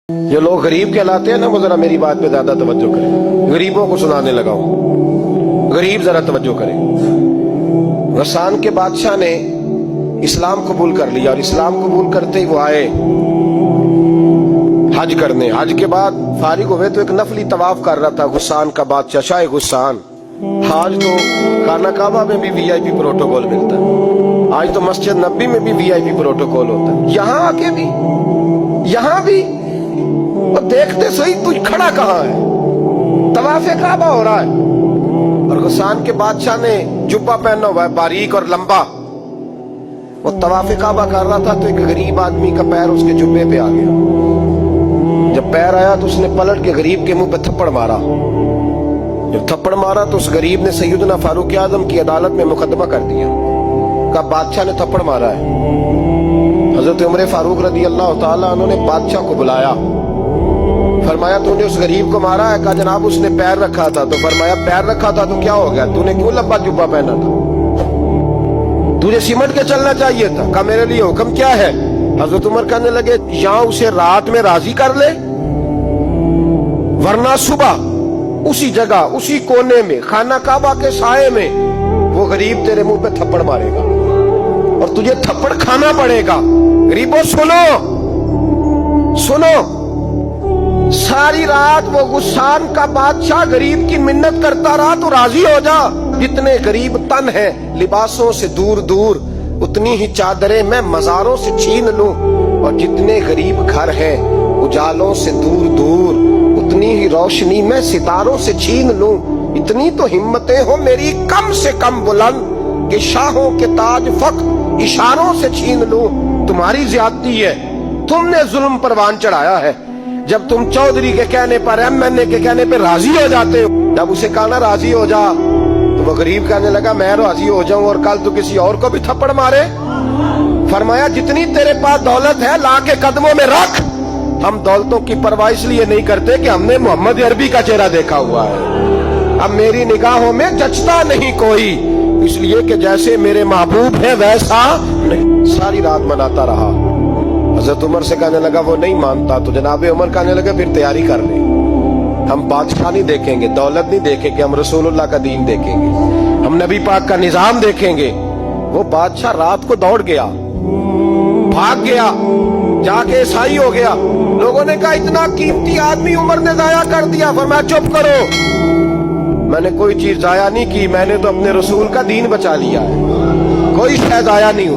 جو لوگ غریب کہلاتے ہیں نا وہ ذرا میری بات پہ زیادہ توجہ کریں. غریبوں کو سنانے لگا ہوں. غریب ذرا توجہ کریں. غسان کے بادشاہ نے اسلام قبول کر لیا اور اسلام قبول کرتے ہی وہ آئے حج کرنے. حج کے بعد فارغ ہوئے تو ایک نفلی طواف کر رہا تھا غسان کا بادشاہ شاہ غسان. آج تو خانہ کعبہ میں بھی وی آئی پی پروٹوکول ملتا ہے. آج تو مسجد نبی میں بھی وی آئی پی پروٹوکول ہوتا ہے. یہاں آ کے بھی یہاں بھی اور دیکھتے صحیح تو کھڑا کہاں ہے. طواف کعبہ ہو رہا ہے اور غسان کے بادشاہ نے جبہ پہنا ہوا ہے باریک اور لمبا. وہ طواف کعبہ کر رہا تھا تو ایک غریب آدمی کا پیر اس کے جبے پہ آ گیا. جب پیر آیا تو اس نے پلٹ کے غریب کے منہ پہ تھپڑ مارا. جب تھپڑ مارا تو اس غریب نے سیدنا فاروق اعظم کی عدالت میں مقدمہ کر دیا. کہا بادشاہ نے تھپڑ مارا ہے. حضرت عمر فاروق رضی اللہ تعالیٰ عنہ نے بادشاہ کو بلایا. فرمایا تو نے اس غریب کو مارا ہے؟ کہا جناب اس نے پیر رکھا تھا. تو فرمایا پیر رکھا تھا تو کیا ہو گیا؟ تو نے کیوں لمبا جبہ پہنا تھا؟ تجھے سمٹ کے چلنا چاہیے تھا. کہا میرے لیے حکم کیا ہے؟ حضرت عمر کہنے لگے یہاں اسے رات میں راضی کر لے ورنہ صبح اسی جگہ اسی کونے میں خانہ کعبہ کے سائے میں وہ غریب تیرے منہ پہ تھپڑ مارے گا اور تجھے تھپڑ کھانا پڑے گا. غریبوں سنو ساری رات وہ غسان کا بادشاہ غریب کی منت کرتا رہا تو راضی ہو جا. جتنے غریب تن ہیں لباسوں سے دور دور اتنی ہی چادریں میں مزاروں سے چھین لوں اور جتنے غریب گھر ہیں اجالوں سے دور دور اتنی ہی روشنی میں ستاروں سے چھین لوں. اتنی تو ہمتیں ہو میری کم سے کم بلند کہ شاہوں کے تاج فخر اشاروں سے چھین لوں. تمہاری زیادتی ہے. تم نے ظلم پروان چڑھایا ہے. جب تم چودھری کے کہنے پر ایم این اے کے کہنے پہ راضی ہو جاتے ہو. جب اسے کہا نا راضی ہو جا تو وہ غریب کہنے لگا میں راضی ہو جاؤں اور کل تو کسی اور کو بھی تھپڑ مارے. فرمایا جتنی تیرے پاس دولت ہے لا کے قدموں میں رکھ. ہم دولتوں کی پرواہ اس لیے نہیں کرتے کہ ہم نے محمد عربی کا چہرہ دیکھا ہوا ہے. اب میری نگاہوں میں جچتا نہیں کوئی اس لیے کہ جیسے میرے محبوب ہے ویسا نہیں. ساری رات مناتا رہا. حضرت عمر سے کہنے لگا وہ نہیں مانتا. تو جناب عمر کہنے لگا پھر تیاری کر لیں. ہم بادشاہ نہیں دیکھیں گے, دولت نہیں دیکھیں گے, ہم رسول اللہ کا دین دیکھیں گے, ہم نبی پاک کا نظام دیکھیں گے. وہ بادشاہ رات کو دوڑ گیا, بھاگ گیا, جا کے عیسائی ہو گیا. لوگوں نے کہا اتنا قیمتی آدمی عمر نے ضائع کر دیا. فرمایا چپ کرو, میں نے کوئی چیز ضائع نہیں کی, میں نے تو اپنے رسول کا دین بچا لیا ہے. کوئی شے ضائع نہیں ہو.